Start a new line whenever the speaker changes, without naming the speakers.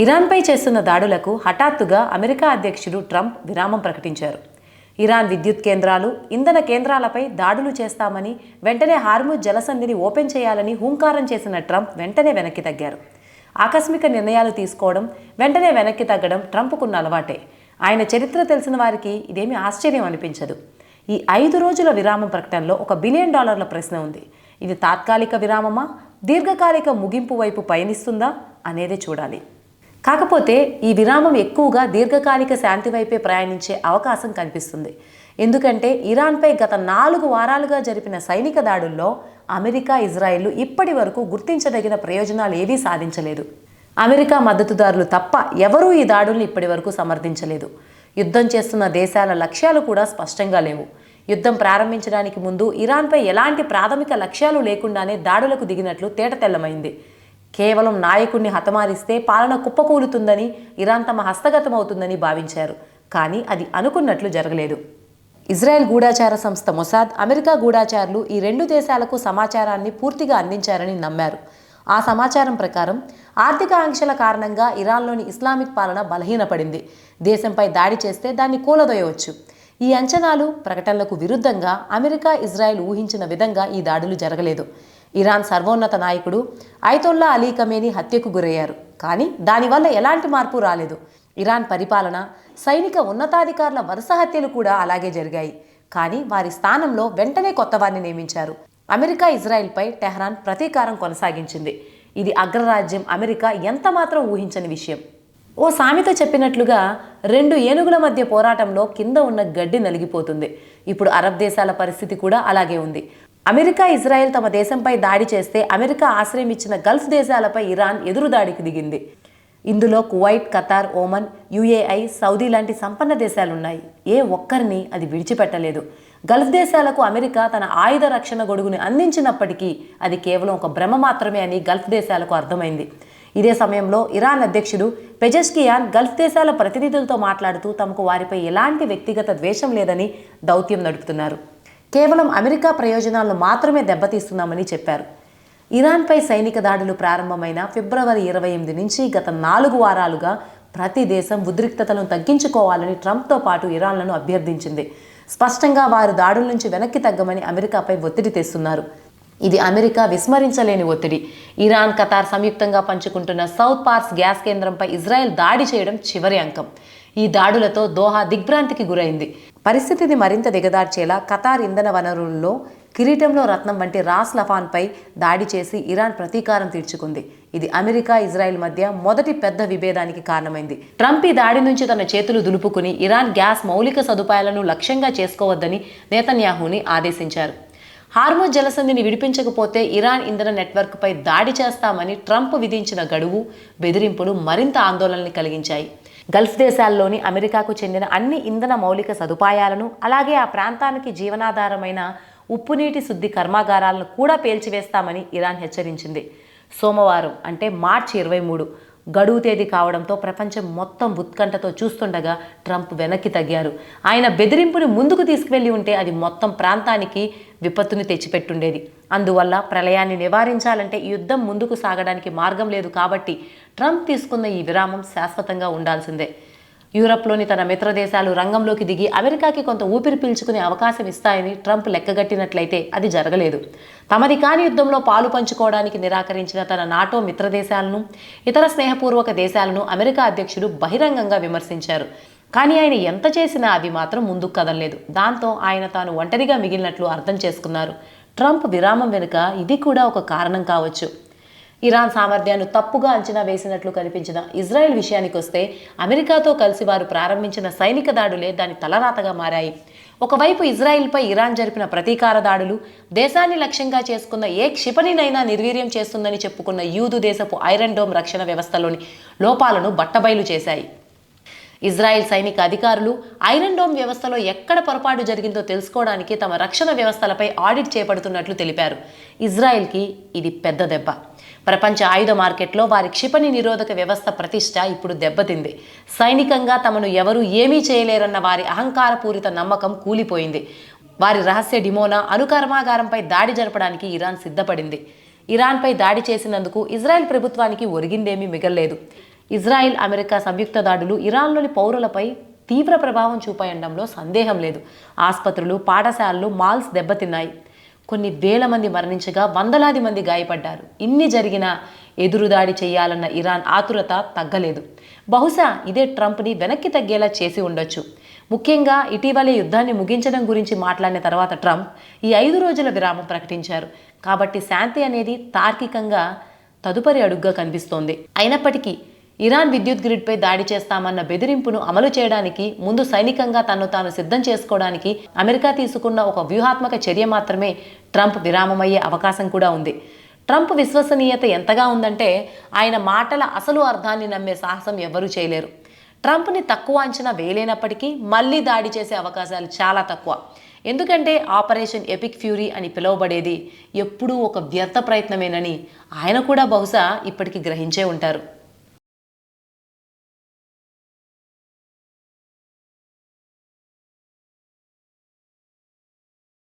ఇరాన్పై చేస్తున్న దాడులకు హఠాత్తుగా అమెరికా అధ్యక్షుడు ట్రంప్ విరామం ప్రకటించారు. ఇరాన్ విద్యుత్ కేంద్రాలు, ఇంధన కేంద్రాలపై దాడులు చేస్తామని, వెంటనే హార్ముజ్ జలసంధిని ఓపెన్ చేయాలని హూంకారం చేసిన ట్రంప్ వెంటనే వెనక్కి తగ్గారు. ఆకస్మిక నిర్ణయాలు తీసుకోవడం, వెంటనే వెనక్కి తగ్గడం ట్రంప్కున్న అలవాటే. ఆయన చరిత్ర తెలిసిన వారికి ఇదేమీ ఆశ్చర్యం అనిపించదు. ఈ 5 రోజుల విరామం ప్రకటనలో $1 బిలియన్ ప్రశ్న ఉంది. ఇది తాత్కాలిక విరామమా, దీర్ఘకాలిక ముగింపు వైపు పయనిస్తుందా అనేదే చూడాలి. కాకపోతే ఈ విరామం ఎక్కువగా దీర్ఘకాలిక శాంతి వైపే ప్రయాణించే అవకాశం కనిపిస్తుంది. ఎందుకంటే ఇరాన్పై గత 4 వారాలుగా జరిపిన సైనిక దాడుల్లో అమెరికా, ఇజ్రాయెల్ ఇప్పటి వరకు గుర్తించదగిన ప్రయోజనాలు ఏవీ సాధించలేదు. అమెరికా మద్దతుదారులు తప్ప ఎవరూ ఈ దాడుల్ని ఇప్పటి వరకు సమర్థించలేదు. యుద్ధం చేస్తున్న దేశాల లక్ష్యాలు కూడా స్పష్టంగా లేవు. యుద్ధం ప్రారంభించడానికి ముందు ఇరాన్పై ఎలాంటి ప్రాథమిక లక్ష్యాలు లేకుండానే దాడులకు దిగినట్లు తేటతెల్లమైంది. కేవలం నాయకుడిని హతమారిస్తే పాలన కుప్పకూలుతుందని, ఇరాన్ తమ హస్తగతమవుతుందని భావించారు. కానీ అది అనుకున్నట్లు జరగలేదు. ఇజ్రాయెల్ గూఢాచార సంస్థ మొసాద్, అమెరికా గూఢాచారులు ఈ 2 దేశాలకు సమాచారాన్ని పూర్తిగా అందించారని నమ్మారు. ఆ సమాచారం ప్రకారం ఆర్థిక ఆంక్షల కారణంగా ఇరాన్లోని ఇస్లామిక్ పాలన బలహీనపడింది. దేశంపై దాడి చేస్తే దాన్ని కూలదోయవచ్చు. ఈ అంచనాలు, ప్రకటనలకు విరుద్ధంగా అమెరికా, ఇజ్రాయెల్ ఊహించిన విధంగా ఈ దాడులు జరగలేదు. ఇరాన్ సర్వోన్నత నాయకుడు అయతొల్లా అలీ ఖమేనీ హత్యకు గురయ్యారు. కానీ దానివల్ల ఎలాంటి మార్పు రాలేదు. ఇరాన్ పరిపాలన, సైనిక ఉన్నతాధికారుల వరుస హత్యలు కూడా అలాగే జరిగాయి. కానీ వారి స్థానంలో వెంటనే కొత్త వారిని నియమించారు. అమెరికా, ఇజ్రాయెల్పై టెహ్రాన్ ప్రతీకారం కొనసాగించింది. ఇది అగ్రరాజ్యం అమెరికా ఎంత మాత్రం ఊహించని విషయం. ఓ సామెత చెప్పినట్లుగా 2 ఏనుగుల మధ్య పోరాటంలో కింద ఉన్న గడ్డి నలిగిపోతుంది. ఇప్పుడు అరబ్ దేశాల పరిస్థితి కూడా అలాగే ఉంది. అమెరికా, ఇజ్రాయెల్ తమ దేశంపై దాడి చేస్తే అమెరికా ఆశ్రయం ఇచ్చిన గల్ఫ్ దేశాలపై ఇరాన్ ఎదురుదాడికి దిగింది. ఇందులో కువైట్, ఖతార్, ఓమన్, UAE, సౌదీ లాంటి సంపన్న దేశాలున్నాయి. ఏ ఒక్కరిని అది విడిచిపెట్టలేదు. గల్ఫ్ దేశాలకు అమెరికా తన ఆయుధ రక్షణ గొడుగుని అందించినప్పటికీ అది కేవలం ఒక భ్రమ మాత్రమే అని గల్ఫ్ దేశాలకు అర్థమైంది. ఇదే సమయంలో ఇరాన్ అధ్యక్షుడు పెజెష్కియాన్ గల్ఫ్ దేశాల ప్రతినిధులతో మాట్లాడుతూ తమకు వారిపై ఎలాంటి వ్యక్తిగత ద్వేషం లేదని దౌత్యం నడుపుతున్నారు. కేవలం అమెరికా ప్రయోజనాలను మాత్రమే దెబ్బతీస్తున్నామని చెప్పారు. ఇరాన్పై సైనిక దాడులు ప్రారంభమైన ఫిబ్రవరి 28 నుంచి గత 4 వారాలుగా ప్రతి దేశం ఉద్రిక్తతలను తగ్గించుకోవాలని ట్రంప్తో పాటు ఇరాన్లను అభ్యర్థించింది. స్పష్టంగా వారు దాడుల నుంచి వెనక్కి తగ్గమని అమెరికాపై ఒత్తిడి తెస్తున్నారు. ఇది అమెరికా విస్మరించలేని ఒత్తిడి. ఇరాన్, ఖతార్ సంయుక్తంగా పంచుకుంటున్న సౌత్ పార్స్ గ్యాస్ కేంద్రంపై ఇజ్రాయెల్ దాడి చేయడం చివరి అంకం. ఈ దాడులతో దోహా దిగ్భ్రాంతికి గురైంది. పరిస్థితిని మరింత దిగదార్చేలా ఖతార్ ఇంధన వనరుల్లో కిరీటంలో రత్నం వంటి రాస్ లఫాన్పై దాడి చేసి ఇరాన్ ప్రతీకారం తీర్చుకుంది. ఇది అమెరికా, ఇజ్రాయెల్ మధ్య మొదటి పెద్ద విభేదానికి కారణమైంది. ట్రంప్ ఈ దాడి నుంచి తన చేతులు దులుపుకుని ఇరాన్ గ్యాస్ మౌలిక సదుపాయాలను లక్ష్యంగా చేసుకోవద్దని నేతన్యాహుని ఆదేశించారు. హార్ముజ్ జలసంధిని విడిపించకపోతే ఇరాన్ ఇంధన నెట్వర్క్పై దాడి చేస్తామని ట్రంప్ విధించిన గడువు, బెదిరింపులు మరింత ఆందోళనని కలిగించాయి. గల్ఫ్ దేశాల్లోని అమెరికాకు చెందిన అన్ని ఇంధన మౌలిక సదుపాయాలను, అలాగే ఆ ప్రాంతానికి జీవనాధారమైన ఉప్పునీటి శుద్ధి కర్మాగారాలను కూడా పేల్చివేస్తామని ఇరాన్ హెచ్చరించింది. సోమవారం అంటే మార్చి 23 గడువు తేదీ కావడంతో ప్రపంచం మొత్తం ఉత్కంఠతో చూస్తుండగా ట్రంప్ వెనక్కి తగ్గారు. ఆయన బెదిరింపుని ముందుకు తీసుకువెళ్ళి ఉంటే అది మొత్తం ప్రాంతానికి విపత్తుని తెచ్చిపెట్టుండేది. అందువల్ల ప్రళయాన్ని నివారించాలంటే ఈ యుద్ధం ముందుకు సాగడానికి మార్గం లేదు. కాబట్టి ట్రంప్ తీసుకున్న ఈ విరామం శాశ్వతంగా ఉండాల్సిందే. యూరప్లోని తన మిత్ర దేశాలు రంగంలోకి దిగి అమెరికాకి కొంత ఊపిరి పీల్చుకునే అవకాశం ఇస్తాయని ట్రంప్ లెక్కగట్టినట్లయితే అది జరగలేదు. తమది కాని యుద్ధంలో పాలు పంచుకోవడానికి నిరాకరించిన తన నాటో మిత్ర దేశాలను, ఇతర స్నేహపూర్వక దేశాలను అమెరికా అధ్యక్షుడు బహిరంగంగా విమర్శించారు. కానీ ఆయన ఎంత చేసినా అవి మాత్రం ముందుకు కదలలేదు. దాంతో ఆయన తాను ఒంటరిగా మిగిలినట్లు అర్థం చేసుకున్నారు. ట్రంప్ విరామం వెనుక ఇది కూడా ఒక కారణం కావచ్చు. ఇరాన్ సామర్థ్యాన్ని తప్పుగా అంచనా వేసినట్లు కనిపించిన ఇజ్రాయెల్ విషయానికి వస్తే అమెరికాతో కలిసి వారు ప్రారంభించిన సైనిక దాడులే దాని తలరాతగా మారాయి. ఒకవైపు ఇజ్రాయెల్పై ఇరాన్ జరిపిన ప్రతీకార దాడులు దేశాన్ని లక్ష్యంగా చేసుకున్న ఏ క్షిపణినైనా నిర్వీర్యం చేస్తుందని చెప్పుకున్న యూదు దేశపు ఐరన్ డోమ్ రక్షణ వ్యవస్థలోని లోపాలను బట్టబయలు చేశాయి. ఇజ్రాయెల్ సైనిక అధికారులు ఐరన్ డోమ్ వ్యవస్థలో ఎక్కడ పొరపాటు జరిగిందో తెలుసుకోవడానికి తమ రక్షణ వ్యవస్థలపై ఆడిట్ చేపడుతున్నట్లు తెలిపారు. ఇజ్రాయెల్కి ఇది పెద్ద దెబ్బ. ప్రపంచ ఆయుధ మార్కెట్లో వారి క్షిపణి నిరోధక వ్యవస్థ ప్రతిష్ట ఇప్పుడు దెబ్బతింది. సైనికంగా తమను ఎవరూ ఏమీ చేయలేరన్న వారి అహంకారపూరిత నమ్మకం కూలిపోయింది. వారి రహస్య డిమోనా అణుకర్మాగారంపై దాడి జరపడానికి ఇరాన్ సిద్ధపడింది. ఇరాన్పై దాడి చేసినందుకు ఇజ్రాయెల్ ప్రభుత్వానికి ఒరిగిందేమీ మిగల్లేదు. ఇజ్రాయిల్ అమెరికా సంయుక్త దాడులు ఇరాన్లోని పౌరులపై తీవ్ర ప్రభావం చూపాయడంలో సందేహం లేదు. ఆసుపత్రులు, పాఠశాలలు, మాల్స్ దెబ్బతిన్నాయి. కొన్ని వేల మంది మరణించగా వందలాది మంది గాయపడ్డారు. ఇన్ని జరిగినా ఎదురుదాడి చేయాలన్న ఇరాన్ ఆతురత తగ్గలేదు. బహుశా ఇదే ట్రంప్ని వెనక్కి తగ్గేలా చేసి ఉండొచ్చు. ముఖ్యంగా ఇటీవలే యుద్ధాన్ని ముగించడం గురించి మాట్లాడిన తర్వాత ట్రంప్ ఈ 5 రోజుల విరామం ప్రకటించారు. కాబట్టి శాంతి అనేది తార్కికంగా తదుపరి అడుగుగా కనిపిస్తోంది. అయినప్పటికీ ఇరాన్ విద్యుత్ గ్రిడ్పై దాడి చేస్తామన్న బెదిరింపును అమలు చేయడానికి ముందు సైనికంగా తన్ను తాను సిద్ధం చేసుకోవడానికి అమెరికా తీసుకున్న ఒక వ్యూహాత్మక చర్య మాత్రమే ట్రంప్ విరామమయ్యే అవకాశం కూడా ఉంది. ట్రంప్ విశ్వసనీయత ఎంతగా ఉందంటే ఆయన మాటల అసలు అర్థాన్ని నమ్మే సాహసం ఎవ్వరూ చేయలేరు. ట్రంప్ని తక్కువ అంచనా వేయలేనప్పటికీ మళ్ళీ దాడి చేసే అవకాశాలు చాలా తక్కువ. ఎందుకంటే ఆపరేషన్ ఎపిక్ ఫ్యూరీ అని పిలువబడేది ఎప్పుడూ ఒక వ్యర్థ ప్రయత్నమేనని ఆయన కూడా బహుశా ఇప్పటికీ గ్రహించే ఉంటారు.